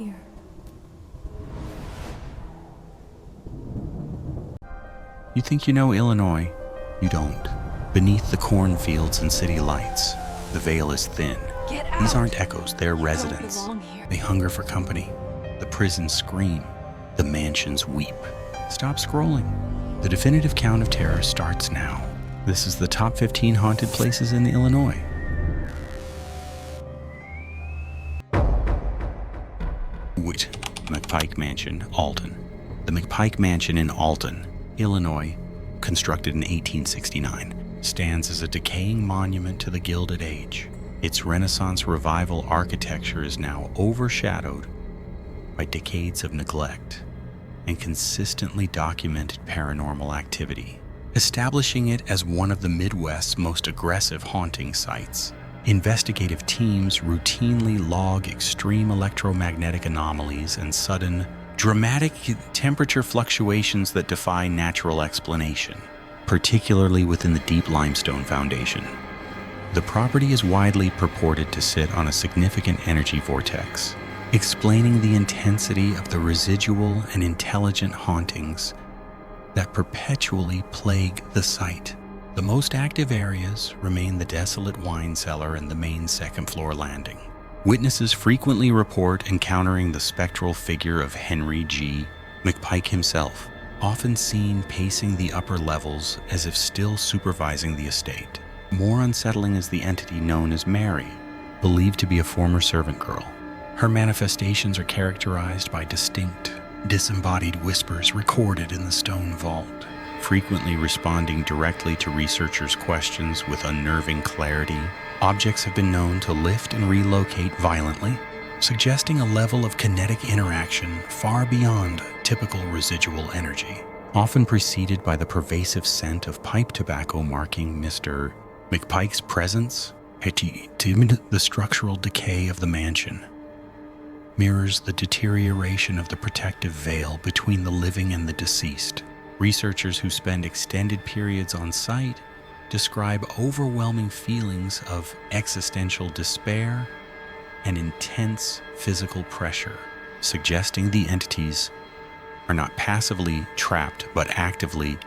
here. You think you know Illinois? You don't. Beneath the cornfields and city lights, the veil is thin. Get out! These aren't echoes, they're You residents. don't belong here. They hunger for company. The prisons scream. The mansions weep. Stop scrolling. The definitive count of terror starts now. This is the top 15 haunted places in Illinois. Wait, McPike Mansion, Alton. The McPike Mansion in Alton, Illinois, constructed in 1869, stands as a decaying monument to the Gilded Age. Its Renaissance Revival architecture is now overshadowed by decades of neglect and consistently documented paranormal activity, establishing it as one of the Midwest's most aggressive haunting sites. Investigative teams routinely log extreme electromagnetic anomalies and sudden, dramatic temperature fluctuations that defy natural explanation, particularly within the deep limestone foundation. The property is widely purported to sit on a significant energy vortex, explaining the intensity of the residual and intelligent hauntings that perpetually plague the site. The most active areas remain the desolate wine cellar and the main second-floor landing. Witnesses frequently report encountering the spectral figure of Henry G. McPike himself, often seen pacing the upper levels as if still supervising the estate. More unsettling is the entity known as Mary, believed to be a former servant girl. Her manifestations are characterized by distinct, disembodied whispers recorded in the stone vault, frequently responding directly to researchers' questions with unnerving clarity. Objects have been known to lift and relocate violently, suggesting a level of kinetic interaction far beyond typical residual energy, often preceded by the pervasive scent of pipe tobacco marking Mr. McPike's presence. The structural decay of the mansion mirrors the deterioration of the protective veil between the living and the deceased. Researchers who spend extended periods on site describe overwhelming feelings of existential despair and intense physical pressure, suggesting the entities are not passively trapped but actively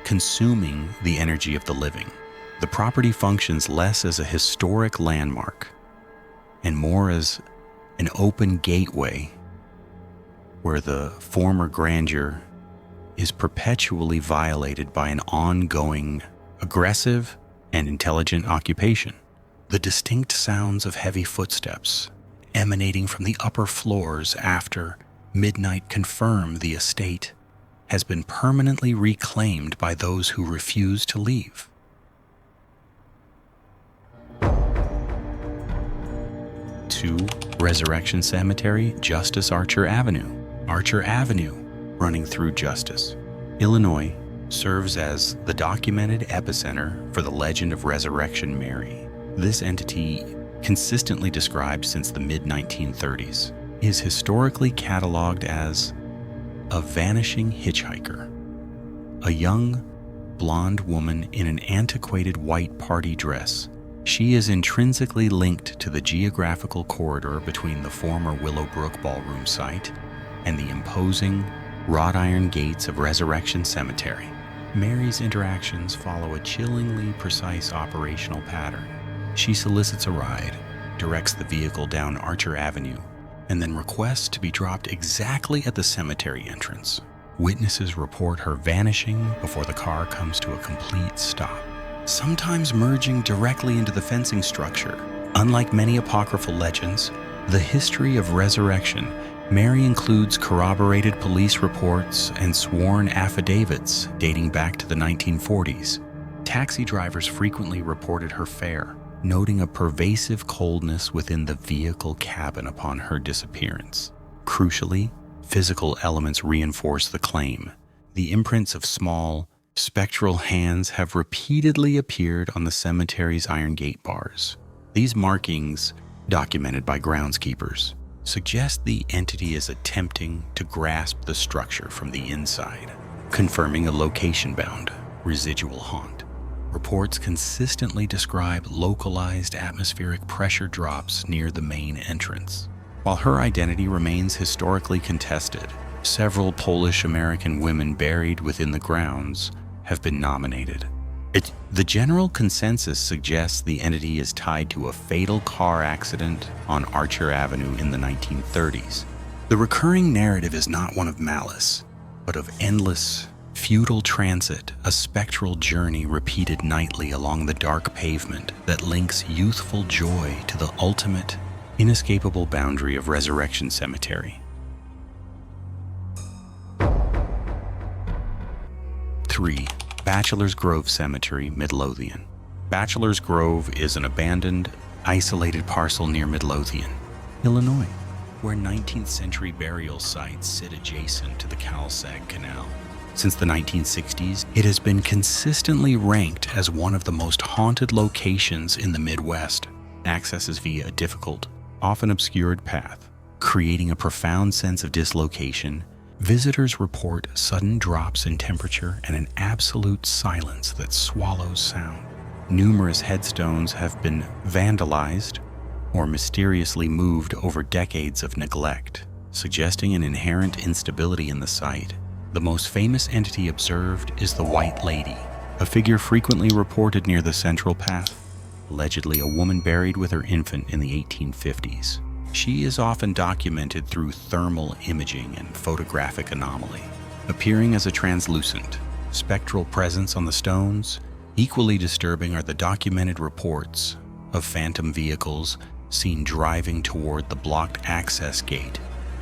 consuming the energy of the living. The property functions less as a historic landmark and more as an open gateway where the former grandeur is perpetually violated by an ongoing, aggressive, and intelligent occupation. The distinct sounds of heavy footsteps emanating from the upper floors after midnight confirm the estate has been permanently reclaimed by those who refuse to leave. To Resurrection Cemetery, Justice Archer Avenue. Archer Avenue, running through Justice, Illinois, serves as the documented epicenter for the legend of Resurrection Mary. This entity, consistently described since the mid-1930s, is historically cataloged as a vanishing hitchhiker, a young, blonde woman in an antiquated white party dress. She is intrinsically linked to the geographical corridor between the former Willowbrook Ballroom site and the imposing wrought iron gates of Resurrection Cemetery. Mary's interactions follow a chillingly precise operational pattern. She solicits a ride, directs the vehicle down Archer Avenue, and then requests to be dropped exactly at the cemetery entrance. Witnesses report her vanishing before the car comes to a complete stop, sometimes merging directly into the fencing structure. Unlike many apocryphal legends, the history of resurrection Mary includes corroborated police reports and sworn affidavits dating back to the 1940s. Taxi drivers frequently reported her fare, noting a pervasive coldness within the vehicle cabin upon her disappearance. Crucially, physical elements reinforce the claim. The imprints of small, spectral hands have repeatedly appeared on the cemetery's iron gate bars. These markings, documented by groundskeepers, suggest the entity is attempting to grasp the structure from the inside, confirming a location-bound, residual haunt. Reports consistently describe localized atmospheric pressure drops near the main entrance, While her identity remains historically contested, several Polish-American women buried within the grounds have been nominated. The general consensus suggests the entity is tied to a fatal car accident on Archer Avenue in the 1930s. The recurring narrative is not one of malice, but of endless, futile transit, a spectral journey repeated nightly along the dark pavement that links youthful joy to the ultimate, inescapable boundary of Resurrection Cemetery. 3. Bachelor's Grove Cemetery, Midlothian. Bachelor's Grove is an abandoned, isolated parcel near Midlothian, Illinois, where 19th century burial sites sit adjacent to the Calsag Canal. Since the 1960s, it has been consistently ranked as one of the most haunted locations in the Midwest. Access is via a difficult, often obscured path, creating a profound sense of dislocation. Visitors report sudden drops in temperature and an absolute silence that swallows sound. Numerous headstones have been vandalized or mysteriously moved over decades of neglect, suggesting an inherent instability in the site. The most famous entity observed is the White Lady, a figure frequently reported near the central path, allegedly a woman buried with her infant in the 1850s. She is often documented through thermal imaging and photographic anomaly, appearing as a translucent, spectral presence on the stones. Equally disturbing are the documented reports of phantom vehicles seen driving toward the blocked access gate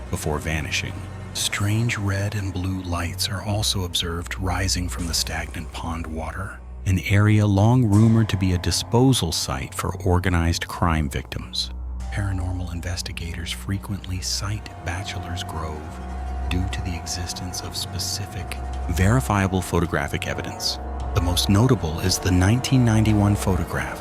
before vanishing. Strange red and blue lights are also observed rising from the stagnant pond water, an area long rumored to be a disposal site for organized crime victims. Paranormal investigators frequently cite Bachelor's Grove due to the existence of specific, verifiable photographic evidence. The most notable is the 1991 photograph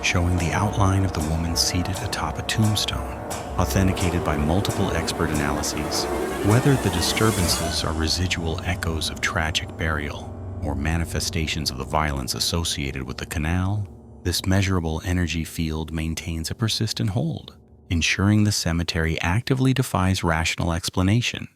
showing the outline of the woman seated atop a tombstone, authenticated by multiple expert analyses. Whether the disturbances are residual echoes of tragic burial or manifestations of the violence associated with the canal, this measurable energy field maintains a persistent hold, ensuring the cemetery actively defies rational explanation.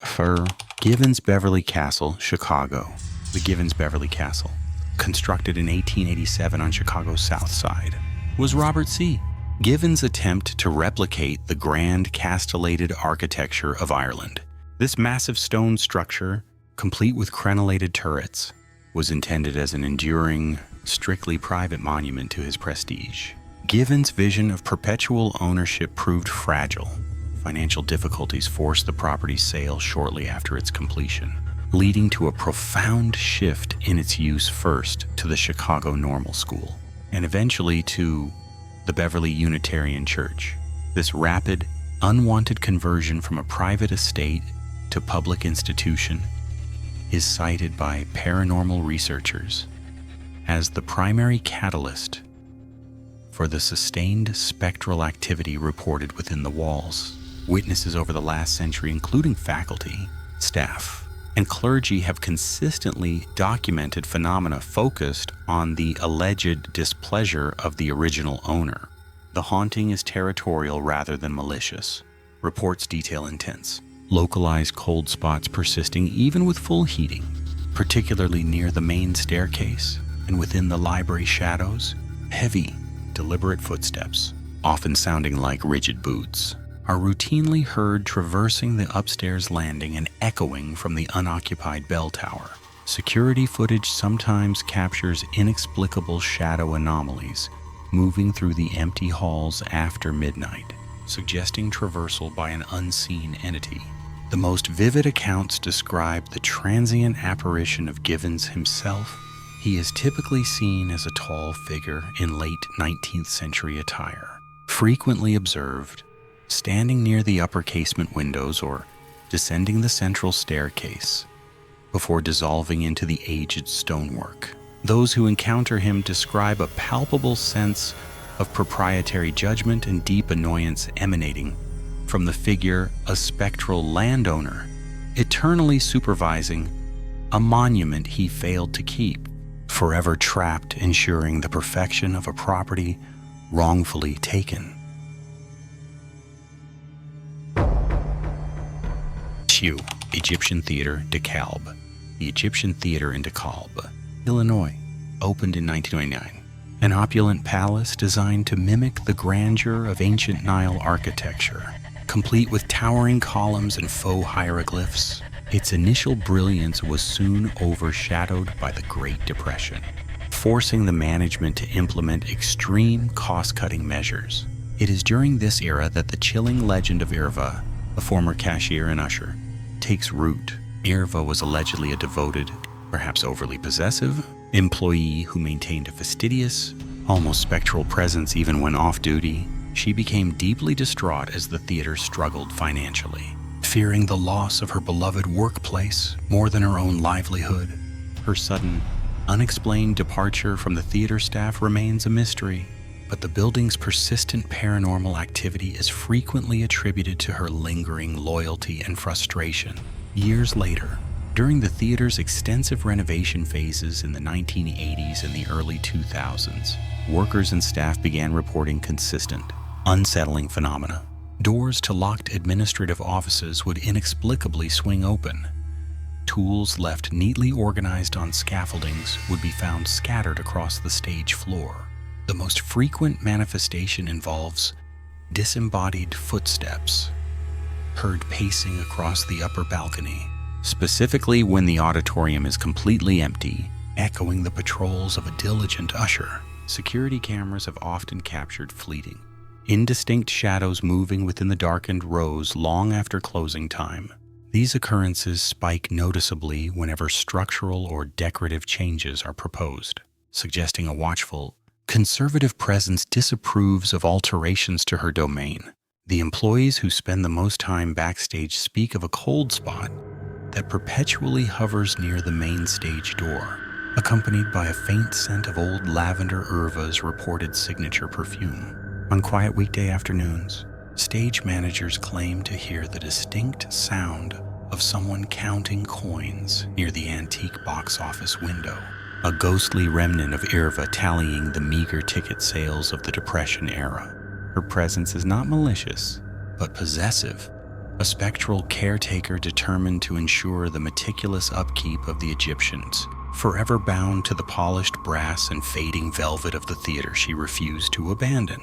For Givens Beverly Castle, Chicago. The Givens Beverly Castle, constructed in 1887 on Chicago's south side, was Robert C. Givens' attempt to replicate the grand castellated architecture of Ireland. This massive stone structure, complete with crenellated turrets, was intended as an enduring, strictly private monument to his prestige. Givens' vision of perpetual ownership proved fragile. Financial difficulties forced the property's sale shortly after its completion, leading to a profound shift in its use, first to the Chicago Normal School, and eventually to the Beverly Unitarian Church. This rapid, unwanted conversion from a private estate to public institution is cited by paranormal researchers as the primary catalyst for the sustained spectral activity reported within the walls. Witnesses over the last century, including faculty, staff, and clergy, have consistently documented phenomena focused on the alleged displeasure of the original owner. The haunting is territorial rather than malicious. Reports detail intense, localized cold spots persisting even with full heating, particularly near the main staircase and within the library shadows. Heavy, deliberate footsteps, often sounding like rigid boots, are routinely heard traversing the upstairs landing and echoing from the unoccupied bell tower. Security footage sometimes captures inexplicable shadow anomalies moving through the empty halls after midnight, suggesting traversal by an unseen entity. The most vivid accounts describe the transient apparition of Givens himself. He is typically seen as a tall figure in late 19th century attire, frequently observed standing near the upper casement windows or descending the central staircase before dissolving into the aged stonework. Those who encounter him describe a palpable sense of proprietary judgment and deep annoyance emanating from the figure, a spectral landowner, eternally supervising a monument he failed to keep. forever trapped, ensuring the perfection of a property wrongfully taken. 2. Egyptian Theater, DeKalb. The Egyptian Theater in DeKalb, Illinois, opened in 1929. An opulent palace designed to mimic the grandeur of ancient Nile architecture, complete with towering columns and faux hieroglyphs. Its initial brilliance was soon overshadowed by the Great Depression, forcing the management to implement extreme cost-cutting measures. It is during this era that the chilling legend of Irva, a former cashier and usher, takes root. Irva was allegedly a devoted, perhaps overly possessive, employee who maintained a fastidious, almost spectral presence even when off-duty. She became deeply distraught as the theater struggled financially, fearing the loss of her beloved workplace more than her own livelihood. Her sudden, unexplained departure from the theater staff remains a mystery, but the building's persistent paranormal activity is frequently attributed to her lingering loyalty and frustration. Years later, during the theater's extensive renovation phases in the 1980s and the early 2000s, workers and staff began reporting consistent, unsettling phenomena. Doors to locked administrative offices would inexplicably swing open. Tools left neatly organized on scaffoldings would be found scattered across the stage floor. The most frequent manifestation involves disembodied footsteps, heard pacing across the upper balcony, specifically when the auditorium is completely empty, echoing the patrols of a diligent usher. Security cameras have often captured fleeting, indistinct shadows moving within the darkened rows long after closing time. These occurrences spike noticeably whenever structural or decorative changes are proposed, suggesting a watchful, conservative presence disapproves of alterations to her domain. The employees who spend the most time backstage speak of a cold spot that perpetually hovers near the main stage door, accompanied by a faint scent of old lavender Irva's reported signature perfume. On quiet weekday afternoons, stage managers claim to hear the distinct sound of someone counting coins near the antique box office window, a ghostly remnant of Irva tallying the meager ticket sales of the Depression era. Her presence is not malicious, but possessive, a spectral caretaker determined to ensure the meticulous upkeep of the Egyptians, forever bound to the polished brass and fading velvet of the theater she refused to abandon.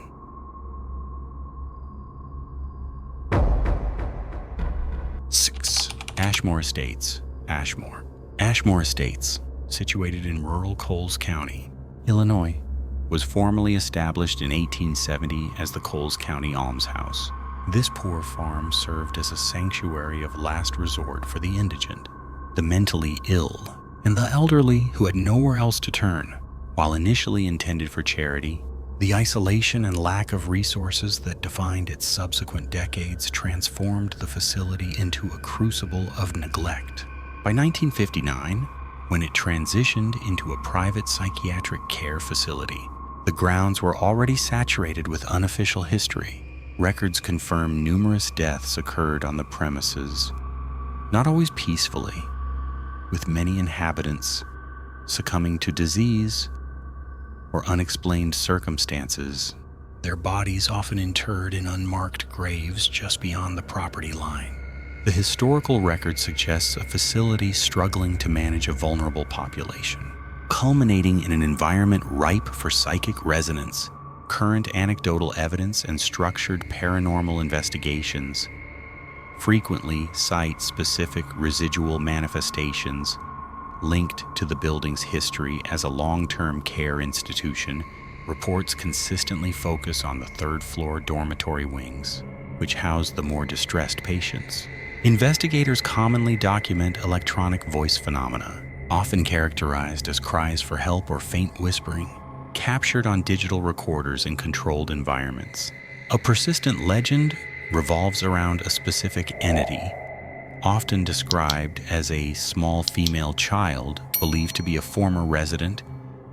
Ashmore Estates, Ashmore. Ashmore Estates, situated in rural Coles County, Illinois, was formally established in 1870 as the Coles County Almshouse. This poor farm served as a sanctuary of last resort for the indigent, the mentally ill, and the elderly who had nowhere else to turn. While initially intended for charity, the isolation and lack of resources that defined its subsequent decades transformed the facility into a crucible of neglect. By 1959, when it transitioned into a private psychiatric care facility, the grounds were already saturated with unofficial history. Records confirm numerous deaths occurred on the premises, not always peacefully, with many inhabitants succumbing to disease or unexplained circumstances, their bodies often interred in unmarked graves just beyond the property line. The historical record suggests a facility struggling to manage a vulnerable population, culminating in an environment ripe for psychic resonance. Current anecdotal evidence and structured paranormal investigations frequently cite specific residual manifestations linked to the building's history as a long-term care institution. Reports consistently focus on the third-floor dormitory wings, which house the more distressed patients. Investigators commonly document electronic voice phenomena, often characterized as cries for help or faint whispering, captured on digital recorders in controlled environments. A persistent legend revolves around a specific entity, often described as a small female child believed to be a former resident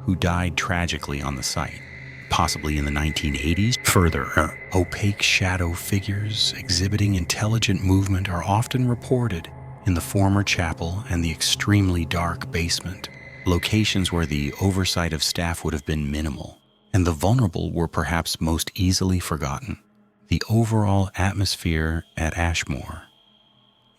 who died tragically on the site, possibly in the 1980s. Further, opaque shadow figures exhibiting intelligent movement are often reported in the former chapel and the extremely dark basement, locations where the oversight of staff would have been minimal, and the vulnerable were perhaps most easily forgotten. The overall atmosphere at Ashmore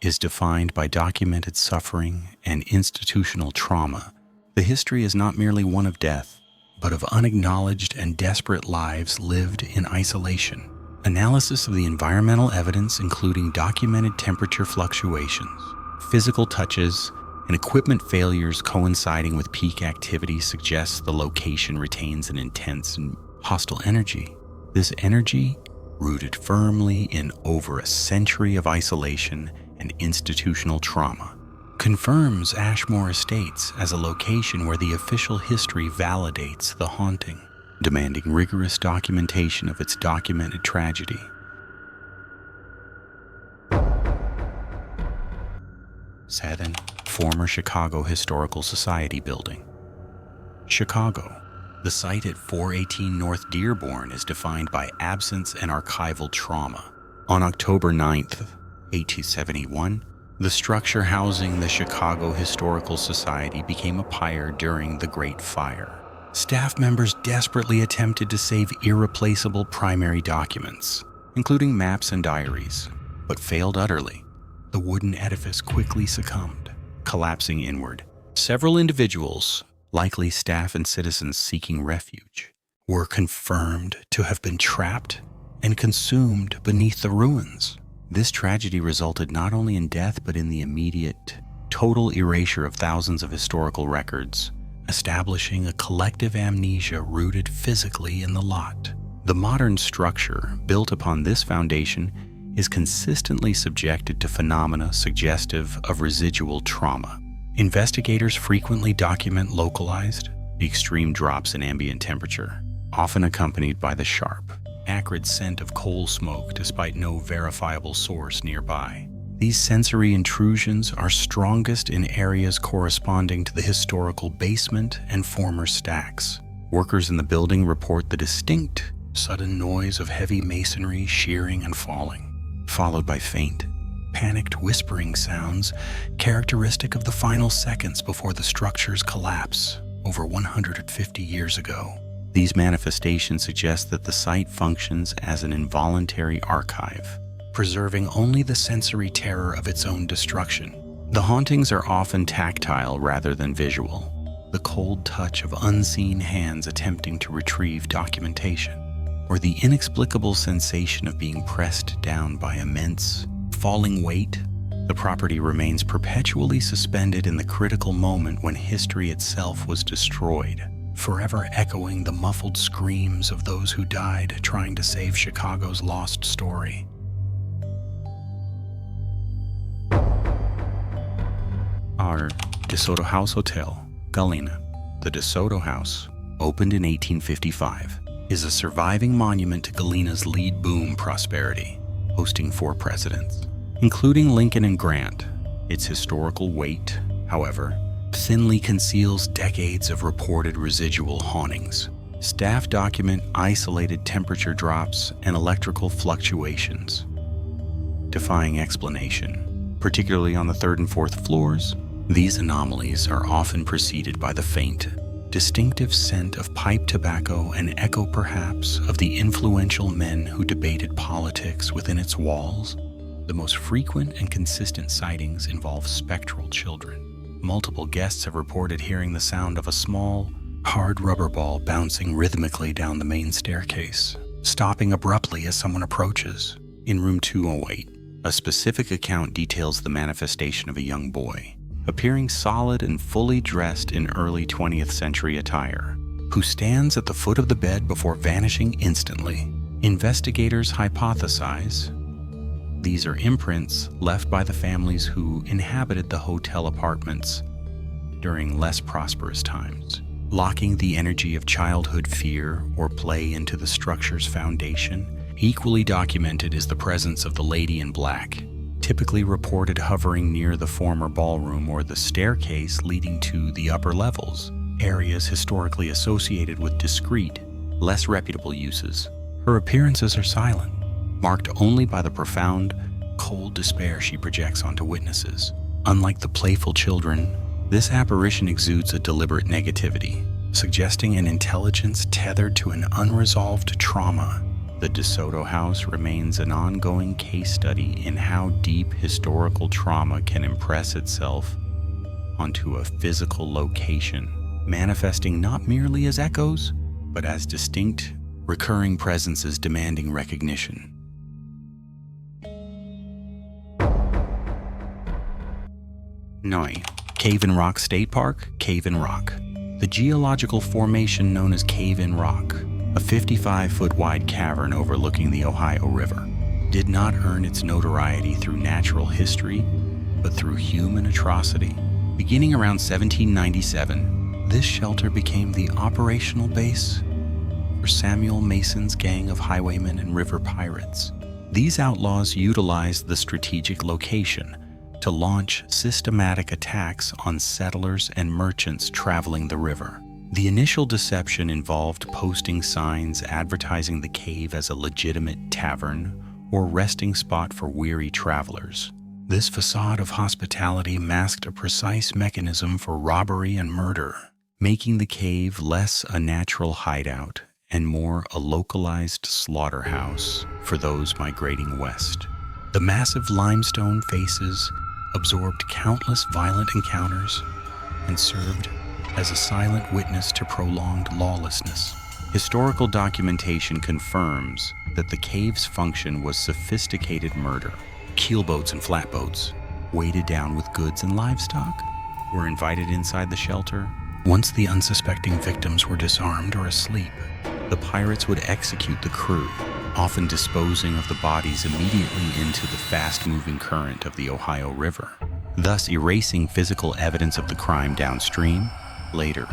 is defined by documented suffering and institutional trauma. The history is not merely one of death, but of unacknowledged and desperate lives lived in isolation. Analysis of the environmental evidence, including documented temperature fluctuations, physical touches, and equipment failures coinciding with peak activity, suggests the location retains an intense and hostile energy. This energy, rooted firmly in over a century of isolation and institutional trauma, confirms Ashmore Estates as a location where the official history validates the haunting, demanding rigorous documentation of its documented tragedy. Seven, former Chicago Historical Society building. Chicago. The site at 418 North Dearborn is defined by absence and archival trauma. On October 9th, 1871, the structure housing the Chicago Historical Society became a pyre during the Great Fire. Staff members desperately attempted to save irreplaceable primary documents, including maps and diaries, but failed utterly. The wooden edifice quickly succumbed, collapsing inward. Several individuals, likely staff and citizens seeking refuge, were confirmed to have been trapped and consumed beneath the ruins. This tragedy resulted not only in death but in the immediate, total erasure of thousands of historical records, establishing a collective amnesia rooted physically in the lot. The modern structure, built upon this foundation, is consistently subjected to phenomena suggestive of residual trauma. Investigators frequently document localized, extreme drops in ambient temperature, often accompanied by the sharp, acrid scent of coal smoke despite no verifiable source nearby. These sensory intrusions are strongest in areas corresponding to the historical basement and former stacks. Workers in the building report the distinct, sudden noise of heavy masonry shearing and falling, followed by faint, panicked whispering sounds characteristic of the final seconds before the structure's collapse over 150 years ago. These manifestations suggest that the site functions as an involuntary archive, preserving only the sensory terror of its own destruction. The hauntings are often tactile rather than visual, the cold touch of unseen hands attempting to retrieve documentation, or the inexplicable sensation of being pressed down by immense, falling weight. The property remains perpetually suspended in the critical moment when history itself was destroyed, forever echoing the muffled screams of those who died trying to save Chicago's lost story. Our DeSoto House Hotel, Galena. The DeSoto House, opened in 1855, is a surviving monument to Galena's lead boom prosperity, hosting 4 presidents, including Lincoln and Grant. Its historical weight, however, thinly conceals decades of reported residual hauntings. Staff document isolated temperature drops and electrical fluctuations, defying explanation, particularly on the 3rd and 4th floors. These anomalies are often preceded by the faint, distinctive scent of pipe tobacco and echo perhaps of the influential men who debated politics within its walls. The most frequent and consistent sightings involve spectral children. Multiple guests have reported hearing the sound of a small, hard rubber ball bouncing rhythmically down the main staircase, stopping abruptly as someone approaches. In room 208, a specific account details the manifestation of a young boy, appearing solid and fully dressed in early 20th century attire, who stands at the foot of the bed before vanishing instantly. Investigators hypothesize these are imprints left by the families who inhabited the hotel apartments during less prosperous times, locking the energy of childhood fear or play into the structure's foundation. Equally documented is the presence of the lady in black, typically reported hovering near the former ballroom or the staircase leading to the upper levels, areas historically associated with discreet, less reputable uses. Her appearances are silent, marked only by the profound, cold despair she projects onto witnesses. Unlike the playful children This apparition exudes a deliberate negativity, suggesting an intelligence tethered to an unresolved trauma. The DeSoto House remains an ongoing case study in how deep historical trauma can impress itself onto a physical location, manifesting not merely as echoes, but as distinct, recurring presences demanding recognition. Noi, Cave-in Rock State Park, Cave-in Rock. The geological formation known as Cave-in Rock, a 55-foot wide cavern overlooking the Ohio River, did not earn its notoriety through natural history, but through human atrocity. Beginning around 1797, this shelter became the operational base for Samuel Mason's gang of highwaymen and river pirates. These outlaws utilized the strategic location to launch systematic attacks on settlers and merchants traveling the river. The initial deception involved posting signs advertising the cave as a legitimate tavern or resting spot for weary travelers. This facade of hospitality masked a precise mechanism for robbery and murder, making the cave less a natural hideout and more a localized slaughterhouse for those migrating west. The massive limestone faces absorbed countless violent encounters and served as a silent witness to prolonged lawlessness. Historical documentation confirms that the cave's function was sophisticated murder. Keelboats and flatboats, weighted down with goods and livestock, were invited inside the shelter. Once the unsuspecting victims were disarmed or asleep, the pirates would execute the crew, often disposing of the bodies immediately into the fast-moving current of the Ohio River, thus erasing physical evidence of the crime downstream. Later,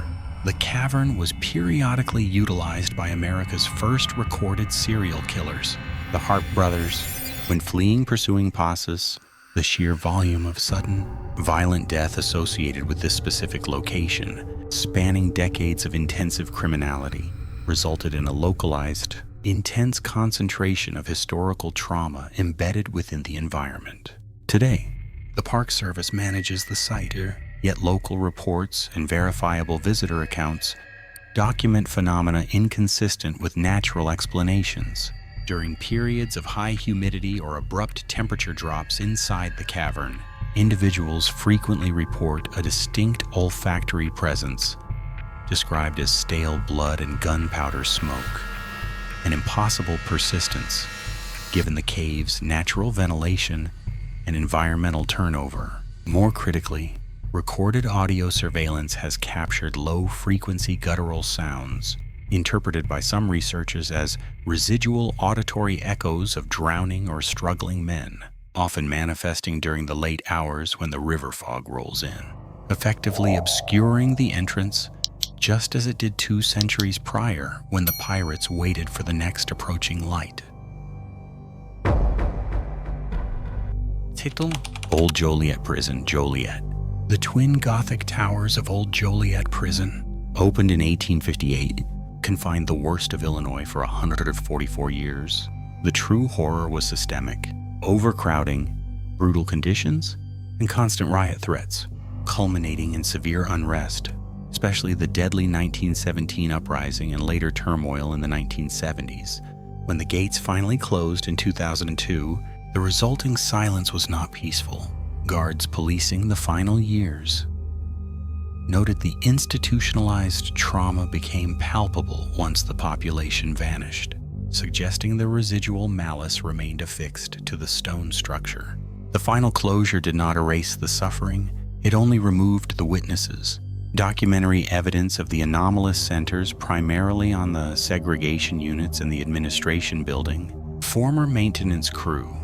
the cavern was periodically utilized by America's first recorded serial killers, the Hart brothers. When fleeing pursuing posses, the sheer volume of sudden, violent death associated with this specific location, spanning decades of intensive criminality, resulted in a localized, intense concentration of historical trauma embedded within the environment. Today, the Park Service manages the site, yet local reports and verifiable visitor accounts document phenomena inconsistent with natural explanations. During periods of high humidity or abrupt temperature drops inside the cavern, individuals frequently report a distinct olfactory presence, described as stale blood and gunpowder smoke, an impossible persistence given the cave's natural ventilation and environmental turnover. More critically, recorded audio surveillance has captured low-frequency guttural sounds, interpreted by some researchers as residual auditory echoes of drowning or struggling men, often manifesting during the late hours when the river fog rolls in, effectively obscuring the entrance just as it did 2 centuries prior when the pirates waited for the next approaching light. Title: Old Joliet Prison, Joliet. The twin Gothic towers of Old Joliet Prison, opened in 1858, confined the worst of Illinois for 144 years. The true horror was systemic: overcrowding, brutal conditions, and constant riot threats, culminating in severe unrest, especially the deadly 1917 uprising and later turmoil in the 1970s. When the gates finally closed in 2002, the resulting silence was not peaceful. Guards policing the final years noted the institutionalized trauma became palpable once the population vanished, suggesting the residual malice remained affixed to the stone structure. The final closure did not erase the suffering, it only removed the witnesses. Documentary evidence of the anomalous centers primarily on the segregation units in the administration building. Former maintenance crew,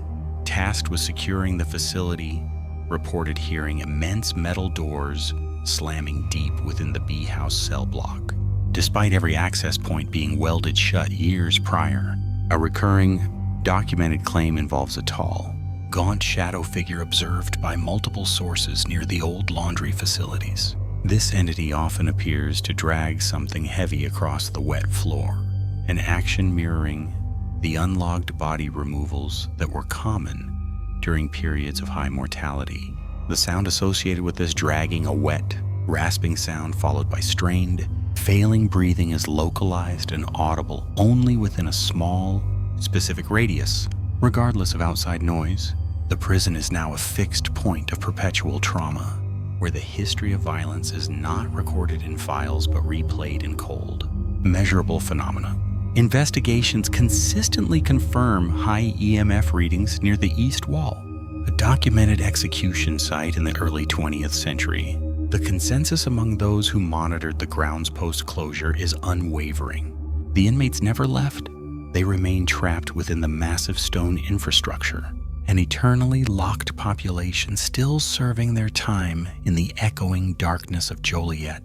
tasked with securing the facility, reported hearing immense metal doors slamming deep within the B House cell block, despite every access point being welded shut years prior. A recurring, documented claim involves a tall, gaunt shadow figure observed by multiple sources near the old laundry facilities. This entity often appears to drag something heavy across the wet floor, an action mirroring the unlogged body removals that were common during periods of high mortality. The sound associated with this dragging, a wet, rasping sound followed by strained, failing breathing is localized and audible only within a small, specific radius. Regardless of outside noise, the prison is now a fixed point of perpetual trauma, where the history of violence is not recorded in files but replayed in cold, measurable phenomena. Investigations consistently confirm high EMF readings near the east wall, a documented execution site in the early 20th century. The consensus among those who monitored the grounds post-closure is unwavering. The inmates never left. They remained trapped within the massive stone infrastructure, an eternally locked population still serving their time in the echoing darkness of Joliet.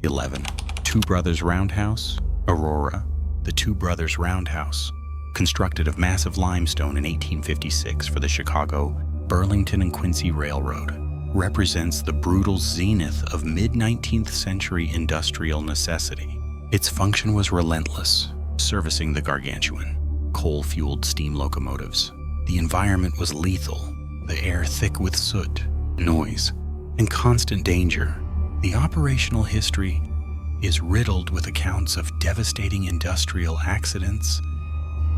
11. Two Brothers Roundhouse, Aurora. The Two Brothers Roundhouse, constructed of massive limestone in 1856 for the Chicago, Burlington, and Quincy Railroad, represents the brutal zenith of mid-19th century industrial necessity. Its function was relentless, servicing the gargantuan, coal-fueled steam locomotives. The environment was lethal, the air thick with soot, noise, and constant danger. The operational history is riddled with accounts of devastating industrial accidents,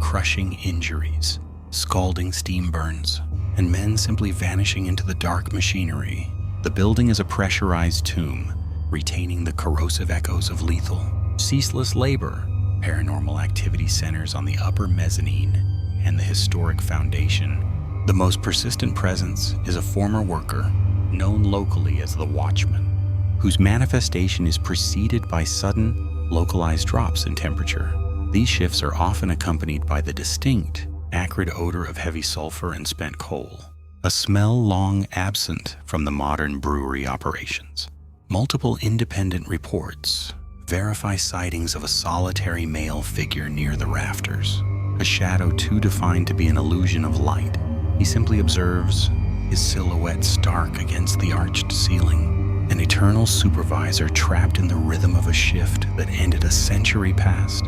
crushing injuries, scalding steam burns, and men simply vanishing into the dark machinery. The building is a pressurized tomb, retaining the corrosive echoes of lethal, ceaseless labor. Paranormal activity centers on the upper mezzanine and the historic foundation. The most persistent presence is a former worker, known locally as the Watchman, whose manifestation is preceded by sudden, localized drops in temperature. These shifts are often accompanied by the distinct, acrid odor of heavy sulfur and spent coal, a smell long absent from the modern brewery operations. Multiple independent reports verify sightings of a solitary male figure near the rafters, a shadow too defined to be an illusion of light. He simply observes, his silhouette stark against the arched ceiling, an eternal supervisor trapped in the rhythm of a shift that ended a century past.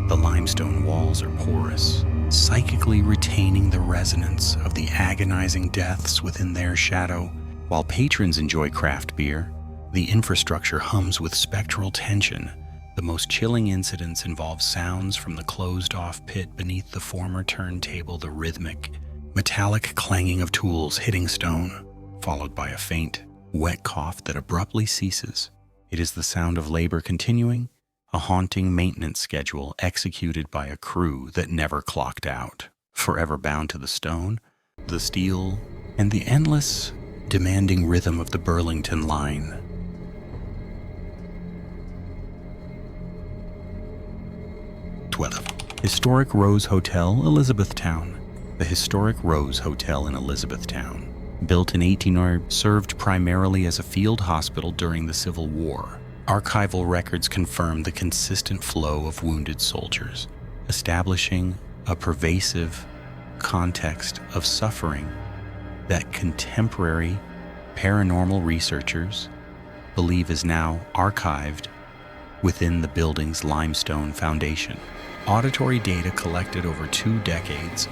The limestone walls are porous, psychically retaining the resonance of the agonizing deaths within their shadow. While patrons enjoy craft beer, the infrastructure hums with spectral tension. The most chilling incidents involve sounds from the closed-off pit beneath the former turntable, the rhythmic, metallic clanging of tools hitting stone, followed by a faint, wet cough that abruptly ceases. It is the sound of labor continuing, a haunting maintenance schedule executed by a crew that never clocked out, forever bound to the stone, the steel, and the endless, demanding rhythm of the Burlington line. Historic Rose Hotel, Elizabethtown. The Historic Rose Hotel in Elizabethtown, built in 1800, served primarily as a field hospital during the Civil War. Archival records confirm the consistent flow of wounded soldiers, establishing a pervasive context of suffering that contemporary paranormal researchers believe is now archived within the building's limestone foundation. Auditory data collected over 2 decades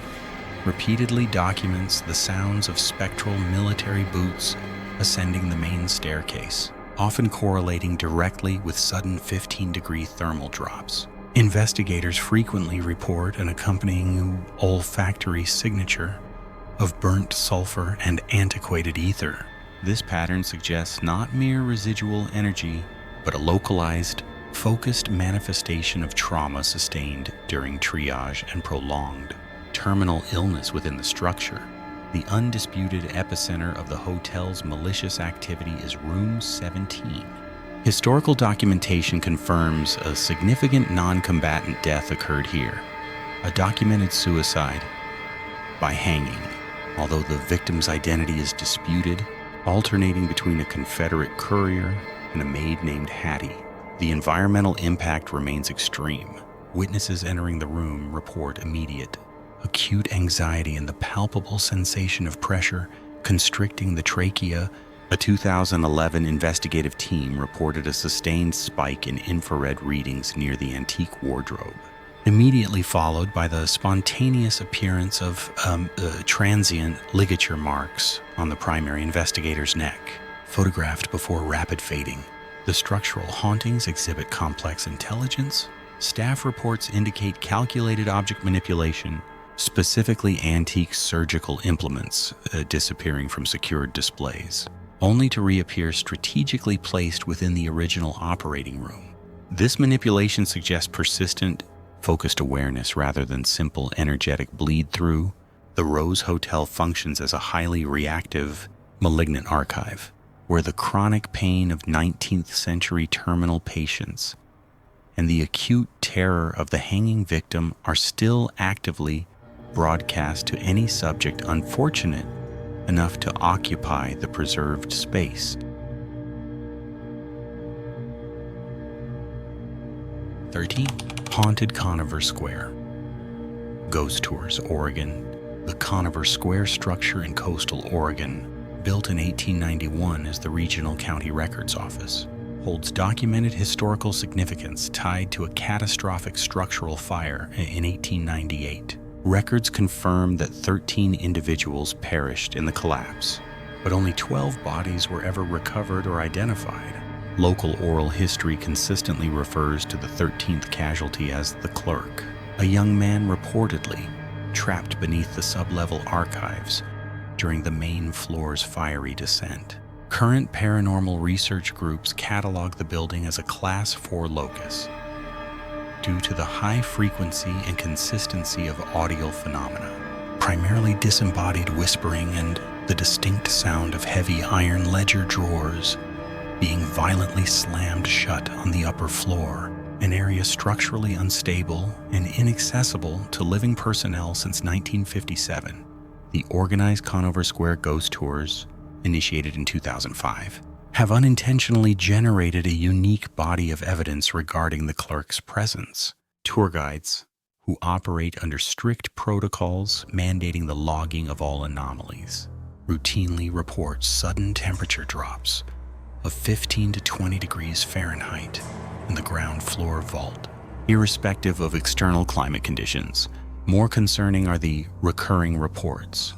repeatedly documents the sounds of spectral military boots ascending the main staircase, often correlating directly with sudden 15-degree thermal drops. Investigators frequently report an accompanying olfactory signature of burnt sulfur and antiquated ether. This pattern suggests not mere residual energy, but a localized, focused manifestation of trauma sustained during triage and prolonged terminal illness within the structure. The undisputed epicenter of the hotel's malicious activity is Room 17. Historical documentation confirms a significant non-combatant death occurred here, a documented suicide by hanging, although the victim's identity is disputed, alternating between a Confederate courier and a maid named Hattie. The environmental impact remains extreme. Witnesses entering the room report immediate, acute anxiety and the palpable sensation of pressure constricting the trachea. A 2011 investigative team reported a sustained spike in infrared readings near the antique wardrobe, immediately followed by the spontaneous appearance of transient ligature marks on the primary investigator's neck, photographed before rapid fading. The structural hauntings exhibit complex intelligence. Staff reports indicate calculated object manipulation, specifically antique surgical implements disappearing from secured displays, only to reappear strategically placed within the original operating room. This manipulation suggests persistent, focused awareness rather than simple energetic bleed-through. The Rose Hotel functions as a highly reactive, malignant archive, where the chronic pain of 19th century terminal patients and the acute terror of the hanging victim are still actively broadcast to any subject unfortunate enough to occupy the preserved space. 13. Haunted Conover Square. Ghost Tours, Oregon. The Conover Square structure in coastal Oregon, built in 1891 as the Regional County Records Office, holds documented historical significance tied to a catastrophic structural fire in 1898. Records confirm that 13 individuals perished in the collapse, but only 12 bodies were ever recovered or identified. Local oral history consistently refers to the 13th casualty as the clerk, a young man reportedly trapped beneath the sublevel archives during the main floor's fiery descent. Current paranormal research groups catalog the building as a Class 4 locus due to the high frequency and consistency of audio phenomena, primarily disembodied whispering and the distinct sound of heavy iron ledger drawers being violently slammed shut on the upper floor, an area structurally unstable and inaccessible to living personnel since 1957. The organized Conover Square ghost tours, initiated in 2005, have unintentionally generated a unique body of evidence regarding the clerk's presence. Tour guides, who operate under strict protocols mandating the logging of all anomalies, routinely report sudden temperature drops of 15 to 20 degrees Fahrenheit in the ground floor vault, irrespective of external climate conditions. More concerning are the recurring reports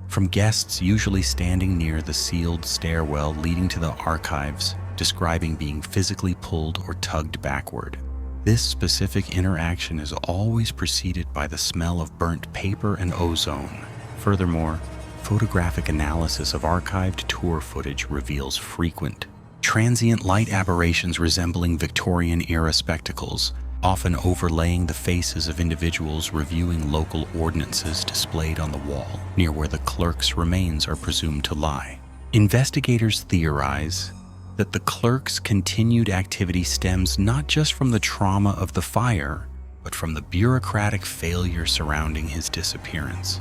from guests usually standing near the sealed stairwell leading to the archives, describing being physically pulled or tugged backward. This specific interaction is always preceded by the smell of burnt paper and ozone. Furthermore, photographic analysis of archived tour footage reveals frequent, transient light aberrations resembling Victorian-era spectacles, often overlaying the faces of individuals reviewing local ordinances displayed on the wall near where the clerk's remains are presumed to lie. Investigators theorize that the clerk's continued activity stems not just from the trauma of the fire, but from the bureaucratic failure surrounding his disappearance.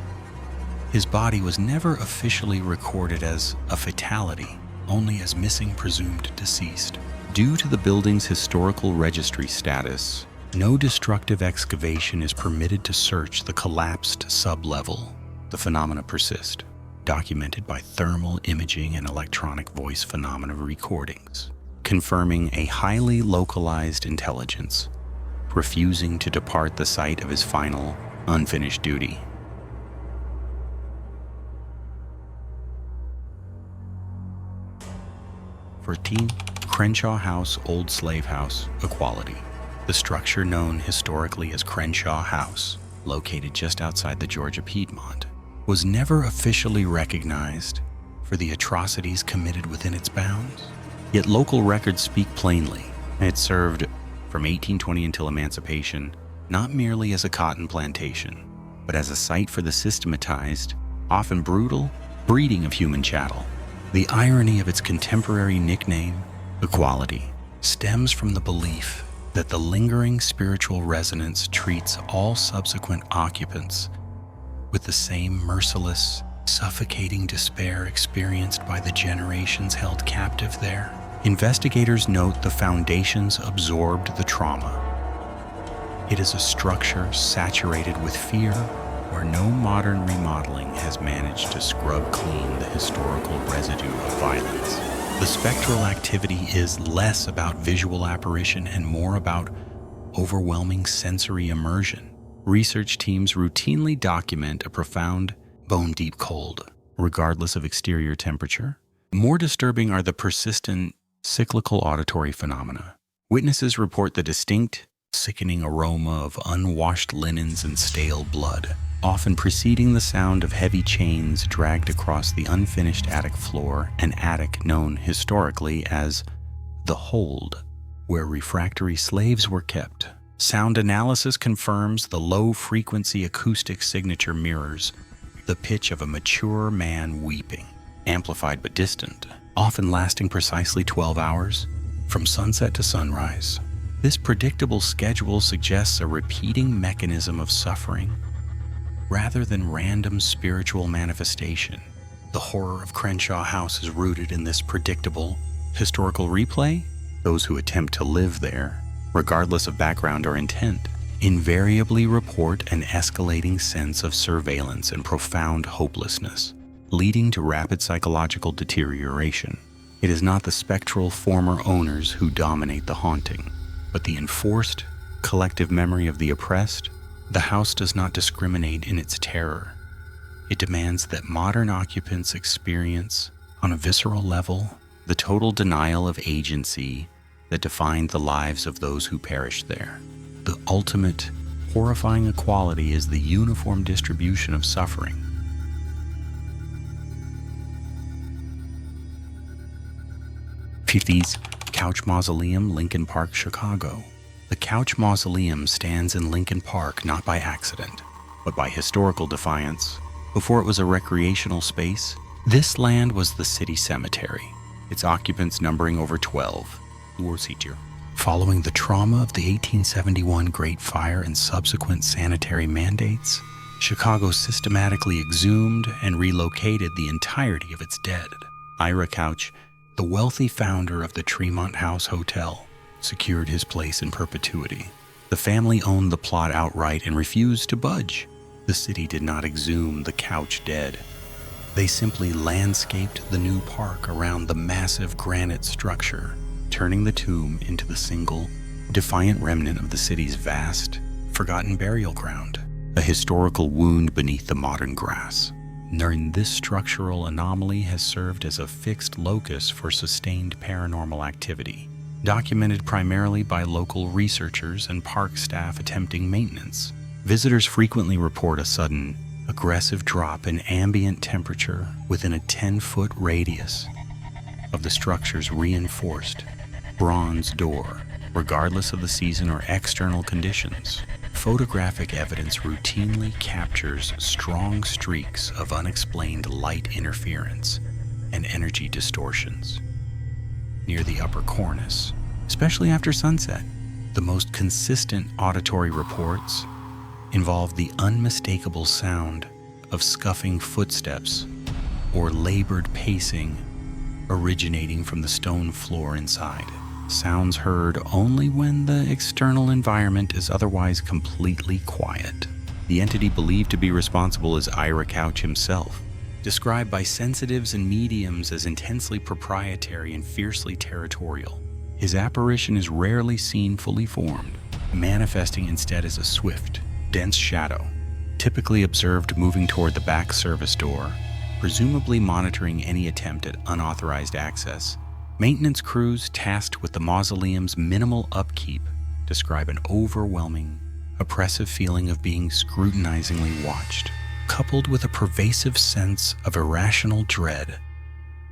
His body was never officially recorded as a fatality, only as missing presumed deceased. Due to the building's historical registry status, no destructive excavation is permitted to search the collapsed sublevel. The phenomena persist, documented by thermal imaging and electronic voice phenomena recordings, confirming a highly localized intelligence, refusing to depart the site of his final, unfinished duty. Crenshaw House, Old Slave House, Equality. The structure known historically as Crenshaw House, located just outside the Georgia Piedmont, was never officially recognized for the atrocities committed within its bounds. Yet local records speak plainly. It served from 1820 until emancipation, not merely as a cotton plantation, but as a site for the systematized, often brutal, breeding of human chattel. The irony of its contemporary nickname, Equality, stems from the belief that the lingering spiritual resonance treats all subsequent occupants with the same merciless, suffocating despair experienced by the generations held captive there. Investigators note the foundations absorbed the trauma. It is a structure saturated with fear, where no modern remodeling has managed to scrub clean the historical residue of violence. The spectral activity is less about visual apparition and more about overwhelming sensory immersion. Research teams routinely document a profound, bone-deep cold, regardless of exterior temperature. More disturbing are the persistent, cyclical auditory phenomena. Witnesses report the distinct, sickening aroma of unwashed linens and stale blood, often preceding the sound of heavy chains dragged across the unfinished attic floor, an attic known historically as the hold, where refractory slaves were kept. Sound analysis confirms the low-frequency acoustic signature mirrors the pitch of a mature man weeping, amplified but distant, often lasting precisely 12 hours, from sunset to sunrise. This predictable schedule suggests a repeating mechanism of suffering rather than random spiritual manifestation. The horror of Crenshaw House is rooted in this predictable historical replay. Those who attempt to live there, regardless of background or intent, invariably report an escalating sense of surveillance and profound hopelessness, leading to rapid psychological deterioration. It is not the spectral former owners who dominate the haunting, but the enforced, collective memory of the oppressed. The house does not discriminate in its terror. It demands that modern occupants experience, on a visceral level, the total denial of agency that defined the lives of those who perished there. The ultimate, horrifying equality is the uniform distribution of suffering. '50s Couch Mausoleum, Lincoln Park, Chicago. The Couch Mausoleum stands in Lincoln Park not by accident, but by historical defiance. Before it was a recreational space, this land was the city cemetery, its occupants numbering over 12. Following the trauma of the 1871 Great Fire and subsequent sanitary mandates, Chicago systematically exhumed and relocated the entirety of its dead. Ira Couch, the wealthy founder of the Tremont House Hotel, secured his place in perpetuity. The family owned the plot outright and refused to budge. The city did not exhume the Couch dead. They simply landscaped the new park around the massive granite structure, turning the tomb into the single, defiant remnant of the city's vast, forgotten burial ground, a historical wound beneath the modern grass. This structural anomaly has served as a fixed locus for sustained paranormal activity, documented primarily by local researchers and park staff attempting maintenance. Visitors frequently report a sudden, aggressive drop in ambient temperature within a 10-foot radius of the structure's reinforced bronze door, regardless of the season or external conditions. Photographic evidence routinely captures strong streaks of unexplained light interference and energy distortions near the upper cornice, especially after sunset. The most consistent auditory reports involve the unmistakable sound of scuffing footsteps or labored pacing originating from the stone floor inside. Sounds heard only when the external environment is otherwise completely quiet. The entity believed to be responsible is Ira Couch himself, described by sensitives and mediums as intensely proprietary and fiercely territorial. His apparition is rarely seen fully formed, manifesting instead as a swift, dense shadow, typically observed moving toward the back service door, presumably monitoring any attempt at unauthorized access. Maintenance crews tasked with the mausoleum's minimal upkeep describe an overwhelming, oppressive feeling of being scrutinizingly watched, coupled with a pervasive sense of irrational dread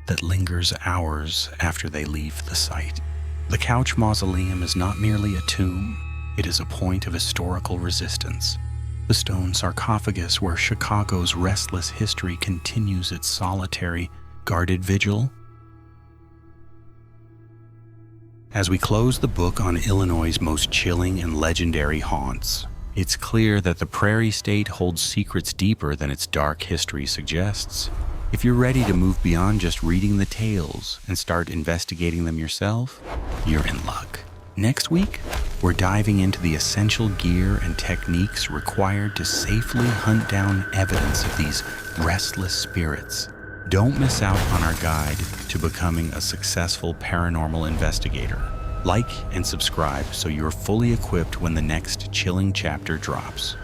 that lingers hours after they leave the site. The Couch Mausoleum is not merely a tomb, it is a point of historical resistance. The stone sarcophagus where Chicago's restless history continues its solitary, guarded vigil. As we close the book on Illinois' most chilling and legendary haunts, it's clear that the Prairie State holds secrets deeper than its dark history suggests. If you're ready to move beyond just reading the tales and start investigating them yourself, you're in luck. Next week, we're diving into the essential gear and techniques required to safely hunt down evidence of these restless spirits. Don't miss out on our guide to becoming a successful paranormal investigator. Like and subscribe so you're fully equipped when the next chilling chapter drops.